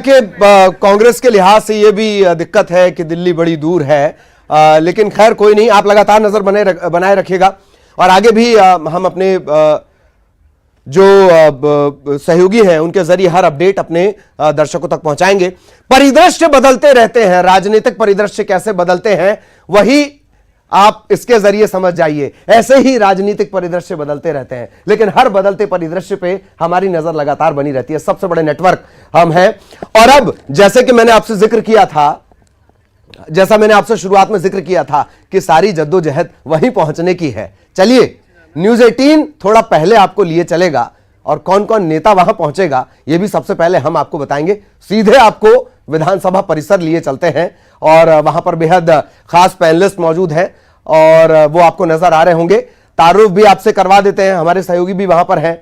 कि कांग्रेस के लिहाज से ये भी दिक्कत है कि दिल्ली बड़ी दूर है, लेकिन खैर कोई नहीं, आप लगातार नजर बनाए रखिएगा और आगे भी हम अपने जो सहयोगी हैं उनके जरिए हर अपडेट अपने दर्शकों तक पहुंचाएंगे। परिदृश्य बदलते रहते हैं, राजनीतिक परिदृश्य कैसे बदलते हैं वही आप इसके जरिए समझ जाइए। ऐसे ही राजनीतिक परिदृश्य बदलते रहते हैं, लेकिन हर बदलते परिदृश्य पे हमारी नजर लगातार बनी रहती है। सबसे बड़े नेटवर्क हम हैं। और अब जैसे कि मैंने आपसे जिक्र किया था, जैसा मैंने आपसे शुरुआत में जिक्र किया था कि सारी जद्दोजहद वहीं पहुंचने की है। चलिए न्यूज़ 18 थोड़ा पहले आपको लिए चलेगा और कौन कौन नेता वहां पहुंचेगा यह भी सबसे पहले हम आपको बताएंगे। सीधे आपको विधानसभा परिसर लिए चलते हैं और वहां पर बेहद खास पैनलिस्ट मौजूद हैं और वो आपको नजर आ रहे होंगे। तारुफ भी आपसे करवा देते हैं, हमारे सहयोगी भी वहां पर हैं,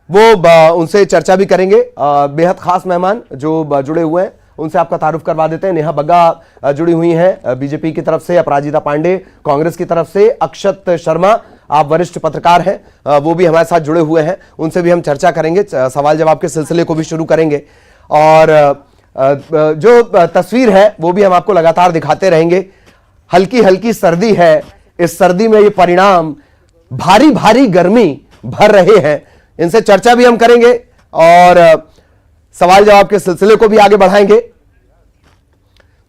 वो उनसे चर्चा भी करेंगे। बेहद खास मेहमान जो जुड़े हुए हैं उनसे आपका तारुफ करवा देते हैं। नेहा बग्गा जुड़ी हुई हैं बीजेपी की तरफ से, अपराजिता पांडे कांग्रेस की तरफ से, अक्षत शर्मा आप वरिष्ठ पत्रकार हैं, वो भी हमारे साथ जुड़े हुए हैं, उनसे भी हम चर्चा करेंगे, सवाल जवाब के सिलसिले को भी शुरू करेंगे। और जो तस्वीर है वो भी हम आपको लगातार दिखाते रहेंगे। हल्की हल्की सर्दी है, इस सर्दी में ये परिणाम भारी भारी गर्मी भर रहे हैं, इनसे चर्चा भी हम करेंगे और सवाल जवाब के सिलसिले को भी आगे बढ़ाएंगे।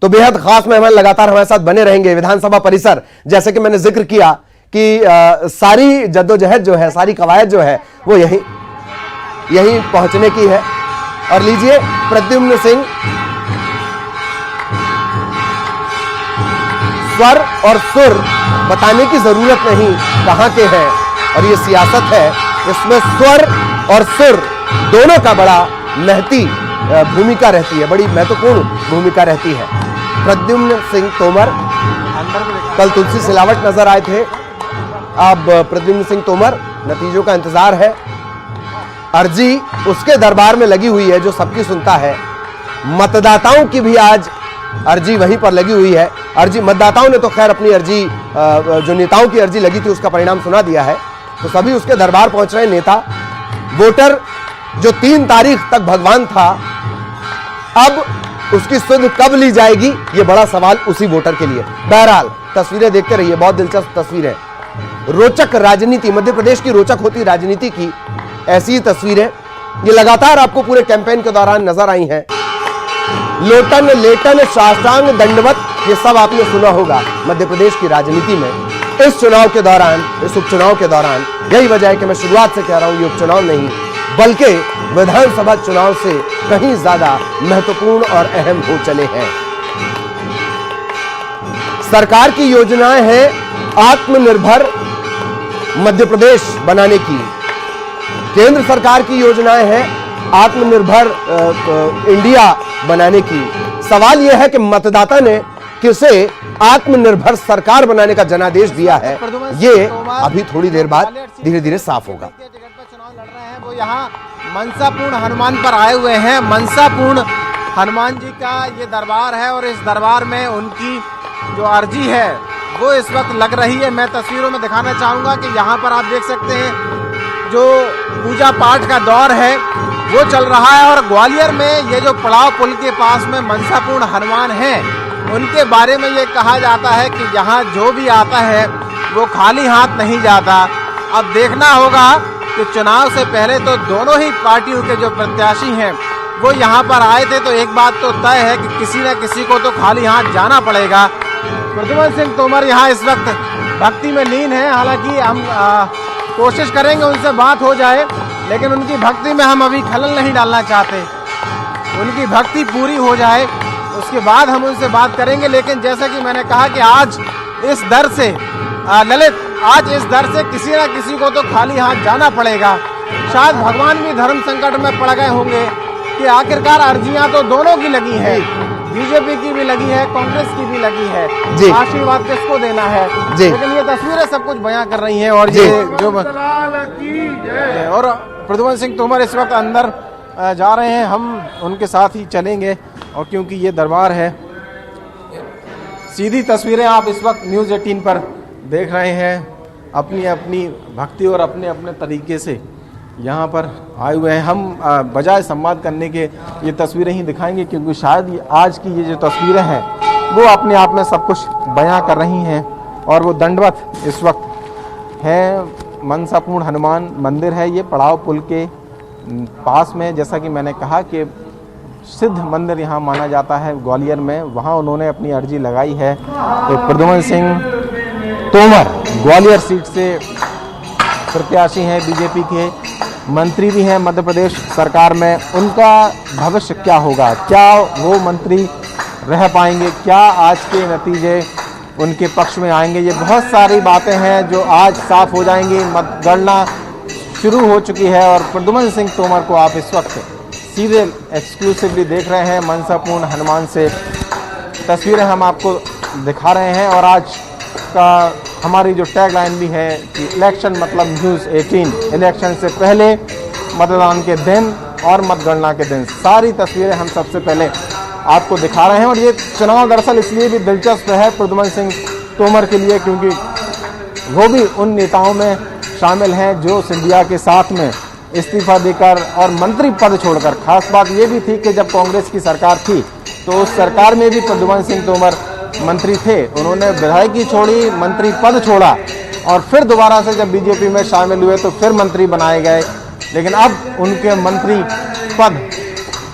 तो बेहद खास मेहमान लगातार हमारे साथ बने रहेंगे। विधानसभा परिसर, जैसे कि मैंने जिक्र किया कि सारी जद्दोजहद जो है, सारी कवायद जो है वो यहीं पहुंचने की है। और लीजिए प्रद्युम्न सिंह, स्वर और सुर बताने की जरूरत नहीं कहां के हैं, और ये सियासत है, इसमें स्वर और सुर दोनों का बड़ा महती भूमिका रहती है, बड़ी महत्वपूर्ण भूमिका रहती है। प्रद्युम्न सिंह तोमर कल तुलसी सिलावट नजर आए थे, अब प्रद्युम्न सिंह तोमर, नतीजों का इंतजार है। अर्जी उसके दरबार में लगी हुई है जो सबकी सुनता है। मतदाताओं की भी आज अर्जी वहीं पर लगी हुई है। अर्जी मतदाताओं ने तो खैर अपनी अर्जी, जो नेताओं की अर्जी लगी थी उसका परिणाम सुना दिया है, तो सभी उसके दरबार पहुंच रहे हैं नेता। वोटर जो 3 तारीख तक भगवान था, अब उसकी सुध कब ली जाएगी ये बड़ा सवाल उसी वोटर के लिए। बहरहाल तस्वीरें देखते रहिए, बहुत दिलचस्प तस्वीरें, रोचक राजनीति, मध्य प्रदेश की रोचक होती राजनीति की ऐसी ही तस्वीरें ये लगातार आपको पूरे कैंपेन के दौरान नजर आई हैं। लोटन लेटन साष्टांग दंडवत, ये सब आपने सुना होगा मध्य प्रदेश की राजनीति में इस चुनाव के दौरान, इस उपचुनाव के दौरान। यही वजह है कि मैं शुरुआत से कह रहा हूं ये उपचुनाव नहीं बल्कि विधानसभा चुनाव से कहीं ज्यादा महत्वपूर्ण और अहम हो चले हैं। सरकार की योजनाएं हैं आत्मनिर्भर मध्य प्रदेश बनाने की, केंद्र सरकार की योजनाएं हैं आत्मनिर्भर इंडिया बनाने की। सवाल यह है कि मतदाता ने किसे आत्मनिर्भर सरकार बनाने का जनादेश दिया है, ये अभी थोड़ी देर बाद धीरे धीरे साफ होगा। वो यहाँ मनसापूर्ण हनुमान पर आए हुए हैं। मनसापूर्ण हनुमान जी का ये दरबार है और इस दरबार में उनकी जो अर्जी है वो इस वक्त लग रही है। मैं तस्वीरों में दिखाना चाहूंगा कि यहाँ पर आप देख सकते हैं जो पूजा पाठ का दौर है वो चल रहा है। और ग्वालियर में ये जो पड़ाव पुल के पास में मनसापूर्ण हनुमान हैं, उनके बारे में ये कहा जाता है कि यहाँ जो भी आता है वो खाली हाथ नहीं जाता। अब देखना होगा कि चुनाव से पहले तो दोनों ही पार्टियों के जो प्रत्याशी हैं वो यहाँ पर आए थे, तो एक बात तो तय है कि किसी न किसी को तो खाली हाथ जाना पड़ेगा। प्रद्युम्न सिंह तोमर यहाँ इस वक्त भक्ति में लीन है, हालांकि हम कोशिश करेंगे उनसे बात हो जाए, लेकिन उनकी भक्ति में हम अभी खलल नहीं डालना चाहते। उनकी भक्ति पूरी हो जाए उसके बाद हम उनसे बात करेंगे। लेकिन जैसा कि मैंने कहा कि आज इस दर से ललित, आज इस दर से किसी न किसी को तो खाली हाथ जाना पड़ेगा। शायद भगवान भी धर्म संकट में पड़ गए होंगे कि आखिरकार अर्जियां तो दोनों की लगी है, बीजेपी की भी लगी है, कांग्रेस की भी लगी है, आशीर्वाद किसको देना है। लेकिन ये तस्वीरें सब कुछ बयां कर रही हैं। और ये जो और प्रद्युम्न सिंह तोमर इस वक्त अंदर जा रहे हैं, हम उनके साथ ही चलेंगे। और क्योंकि ये दरबार है, सीधी तस्वीरें आप इस वक्त न्यूज़ 18 पर देख रहे हैं। अपनी अपनी भक्ति और अपने अपने तरीके से यहाँ पर आए हुए हैं। हम बजाय संवाद करने के ये तस्वीरें ही दिखाएंगे, क्योंकि शायद आज की ये जो तस्वीरें हैं वो अपने आप में सब कुछ बयां कर रही हैं। और वो दंडवत इस वक्त है मनसापूर्ण हनुमान मंदिर है, ये पड़ाव पुल के पास में। जैसा कि मैंने कहा कि सिद्ध मंदिर यहाँ माना जाता है ग्वालियर में, वहाँ उन्होंने अपनी अर्जी लगाई है। तो प्रद्युमन सिंह तोमर ग्वालियर सीट से प्रत्याशी हैं, बीजेपी के मंत्री भी हैं मध्य प्रदेश सरकार में। उनका भविष्य क्या होगा, क्या वो मंत्री रह पाएंगे, क्या आज के नतीजे उनके पक्ष में आएंगे, ये बहुत सारी बातें हैं जो आज साफ हो जाएंगी। मतगणना शुरू हो चुकी है और प्रद्युमन सिंह तोमर को आप इस वक्त सीधे एक्सक्लूसिवली देख रहे हैं मनसापूर्ण हनुमान से। तस्वीरें हम आपको दिखा रहे हैं और आज का हमारी जो टैगलाइन भी है कि इलेक्शन मतलब न्यूज़ 18, इलेक्शन से पहले, मतदान के दिन और मतगणना के दिन, सारी तस्वीरें हम सबसे पहले आपको दिखा रहे हैं। और ये चुनाव दरअसल इसलिए भी दिलचस्प है प्रद्युमन सिंह तोमर के लिए, क्योंकि वो भी उन नेताओं में शामिल हैं जो सिंधिया के साथ में इस्तीफा देकर और मंत्री पद छोड़कर, खास बात ये भी थी कि जब कांग्रेस की सरकार थी तो उस सरकार में भी प्रद्युमन सिंह तोमर मंत्री थे, उन्होंने विधायकी छोड़ी, मंत्री पद छोड़ा और फिर दोबारा से जब बीजेपी में शामिल हुए तो फिर मंत्री बनाए गए। लेकिन अब उनके मंत्री पद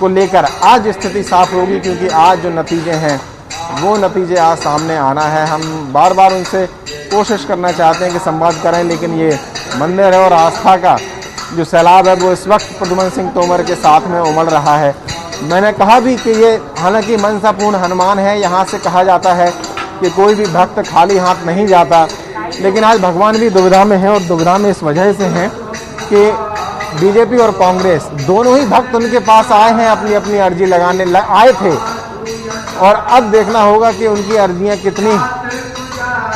को लेकर आज स्थिति साफ होगी, क्योंकि आज जो नतीजे हैं वो नतीजे आज सामने आना है। हम बार बार उनसे कोशिश करना चाहते हैं कि संवाद करें, लेकिन ये मंदिर और आस्था का जो सैलाब है वो इस वक्त प्रद्युमन सिंह तोमर के साथ में उमड़ रहा है। मैंने कहा भी कि ये हालांकि मनसापूर्ण हनुमान है, यहाँ से कहा जाता है कि कोई भी भक्त खाली हाथ नहीं जाता, लेकिन आज भगवान भी दुविधा में है। और दुविधा में इस वजह से हैं कि बीजेपी और कांग्रेस दोनों ही भक्त उनके पास आए हैं, अपनी अपनी अर्जी लगाने आए थे। और अब देखना होगा कि उनकी अर्जियां कितनी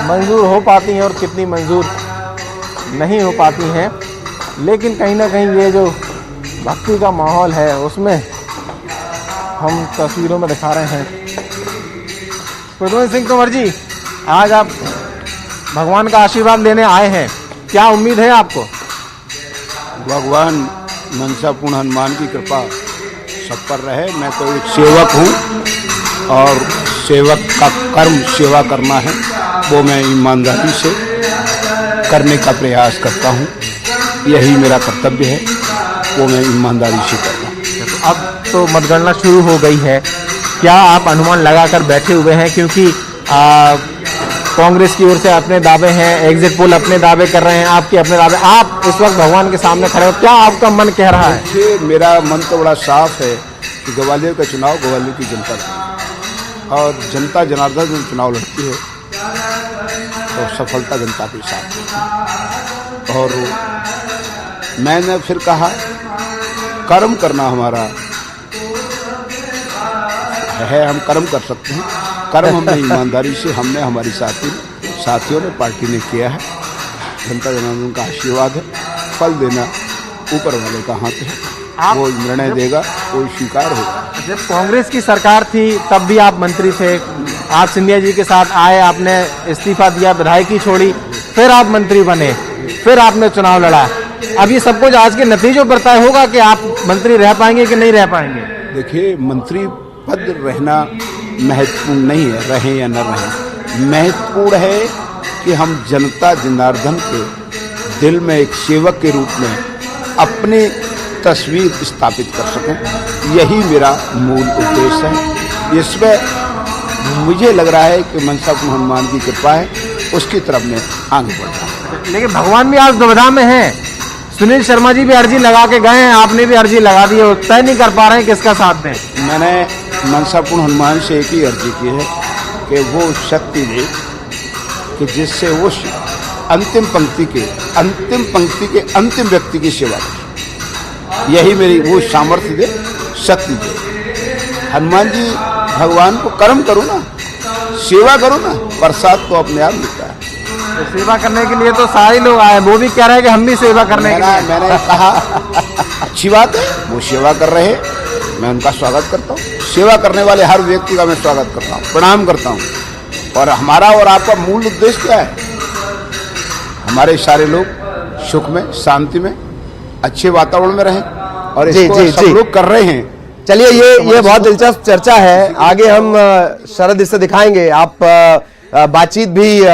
मंजूर हो पाती हैं और कितनी मंजूर नहीं हो पाती हैं। लेकिन कहीं ना कहीं ये जो भक्ति का माहौल है उसमें हम तस्वीरों में दिखा रहे हैं। प्रद्युमन सिंह तोमर जी, आज आप भगवान का आशीर्वाद लेने आए हैं, क्या उम्मीद है आपको? भगवान मनसापूर्ण हनुमान की कृपा सब पर रहे। मैं तो एक सेवक हूँ और सेवक का कर्म सेवा करना है, वो मैं ईमानदारी से करने का प्रयास करता हूँ। यही मेरा कर्तव्य है, वो मैं ईमानदारी से करता हूँ। तो अब तो मतगणना शुरू हो गई है, क्या आप अनुमान लगाकर बैठे हुए हैं? क्योंकि कांग्रेस की ओर से अपने दावे हैं, एग्जिट पोल अपने दावे कर रहे हैं, आपके अपने दावे, आप इस वक्त भगवान के सामने खड़े हो, क्या आपका मन कह रहा है? देखिए, मेरा मन तो बड़ा साफ है कि ग्वालियर का चुनाव ग्वालियर की जनता का, और जनता जनार्दन जो चुनाव लड़ती है तो सफलता जनता के साथ है। और मैंने फिर कहा कर्म करना हमारा है, हम कर्म कर सकते हैं। कर्म हमने ईमानदारी से, हमने, हमारी साथियों ने, पार्टी ने किया है। जनता जनार्दन का आशीर्वाद है, फल देना ऊपर वाले का हाथ है, वो निर्णय देगा, कोई स्वीकार होगा। जब कांग्रेस की सरकार थी तब भी आप मंत्री थे, आप सिंधिया जी के साथ आए, आपने इस्तीफा दिया, विधायकी छोड़ी, फिर आप मंत्री बने, फिर आपने चुनाव लड़ा। अब ये सब कुछ आज के नतीजों पर तय होगा कि आप मंत्री रह पाएंगे कि नहीं रह पाएंगे। देखिए, मंत्री पद रहना महत्वपूर्ण नहीं है, रहें या न रहें। महत्वपूर्ण है कि हम जनता जनार्दन के दिल में एक सेवक के रूप में अपनी तस्वीर स्थापित कर सकें। यही मेरा मूल उद्देश्य है। इसमें मुझे लग रहा है कि मनसापूर्ण हनुमान की कृपा है, उसकी तरफ में आगे बढ़ रहा है। लेकिन भगवान भी आज दुविधा में है। सुनील शर्मा जी भी अर्जी लगा के गए हैं, आपने भी अर्जी लगा दी है, तय नहीं कर पा रहे हैं किसका साथ दें। मैंने मनसापूर्ण हनुमान से एक ही अर्जी की है कि वो शक्ति दे कि जिससे वो अंतिम पंक्ति के अंतिम व्यक्ति की सेवा करे। यही मेरी वो सामर्थ्य दे, शक्ति दे। हनुमान जी भगवान को कर्म करो ना, सेवा करो ना, प्रसाद तो अपने आप मिलता है। तो सेवा करने के लिए तो सारे लोग आए, वो भी कह रहे हैं कि हम भी सेवा करने के लिए। मैंने कहा अच्छी बात है, वो सेवा कर रहे हैं, मैं उनका स्वागत करता हूँ। सेवा करने वाले हर व्यक्ति का मैं स्वागत करता हूँ, प्रणाम करता हूँ। और हमारा और आपका मूल उद्देश्य क्या है? हमारे सारे लोग सुख में, शांति में, अच्छे वातावरण में रहें और जी, इसको जी, सब जी। लोग कर रहे हैं। चलिए, ये बहुत दिलचस्प चर्चा है। आगे हम शरद इससे दिखाएंगे, आप बातचीत भी